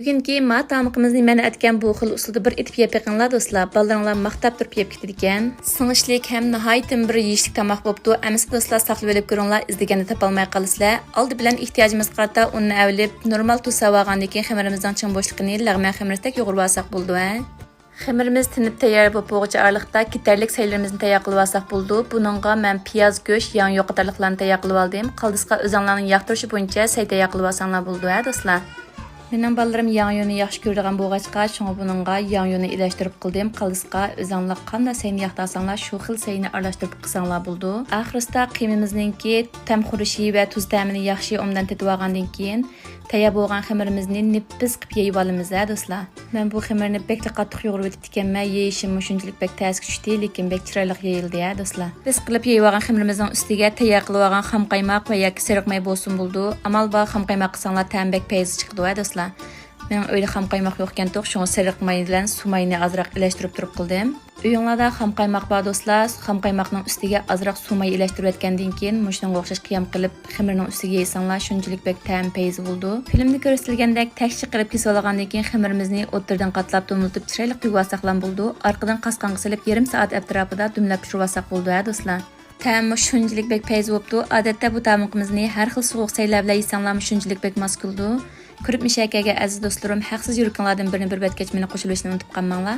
Bugungi ma tamıqimizni mana aytgan bu xil usulda bir etib yeb yiqinglar do'stlar. Balaringlar maqtab turib yeb ketadi ekan. Singishlik ham nihoyatim bir yeyishlik tomoq bo'pti. Amsi do'stlar saqlab olib ko'ringlar, izlaganda topolmay qolasizlar. Oldi bilan ehtiyojimiz qarata uni avlib, normal tusab olgandan keyin xamirimizning ching bo'shligini lag'ma xamirdek yo'g'irib olsak bo'ldi va xamirimiz tinib tayyor bo'lib bo'lguncha araliqda ketarlik saylarimizni tayyor qilib olsak bo'ldi. Buningga men piyoz, go'sht, yong yo'q qatorliqlarni tayyor qilib oldim. Qaldisqa o'zinglarning yoqtirishi bo'yicha say tayyor qilib olsanglar bo'ldi va do'stlar. Mening balalarim yong yo'ni yaxshi ko'radigan bo'lg'achqa, shunga buningga yong yo'ni ilashtirib qildim. Qaldisqa o'zinglar qanday sayni yoqtirsanglar, shu xil sayni aralashtirib qilsanglar bo'ldi. Oxirida qiymimizningki tam xurishi va tuz ta'mini yaxshi omdan tetib olgandan keyin tayyor bo'lgan xamirimizni nippiz qilib yeyib olamiz, do'stlar. Men bu xamirni bekli qattiq yo'g'irib etib ekanman, yeyishim shunchalik bek ta'sir tushdi, lekin bek chiroyli yeyildi, do'stlar. Biz qilib yeyib olgan xamirimizning ustiga tayyor qilib olgan xam qaymoq va yoki sariq may bo'lsin bo'ldi. Amal bor xam qaymoq qilsanglar ta'm bek payzi chiqdi, do'stlar. Men uyda xam qaymoq yo'q ekan, to'q sariq may bilan suv mayni azroq ilashtirib turib qildim. Uyinglarda xam qaymoq bor do'stlar, xam qaymoqning ustiga azroq suv may ilashtirib etgandan keyin mushunga o'xshash qiyam qilib xamirning ustiga yeysanglar shunchalik bek ta'm payzi bo'ldi. Filmda ko'rsatilgandek takshi qilib kesib olgandan keyin xamirimizni o'ttirdan qatlab dumiltib chiroyli quyib olsaqlar bo'ldi. Orqadan qasqonga silib yarim soat atrofida dumlab pishirib olsak bo'ldi, do'stlar. Ta'mi shunchalik bek payzi bo'libdi. Odatda bu taomimizni har xil sovuq saylar bilan yeysanglar shunchalik bek mos keldi. Ko'rib mishakaga aziz do'stlarim, haqsiz yurikinglardan birini bir betgacha meni qo'shilishni unutib qolmanglar.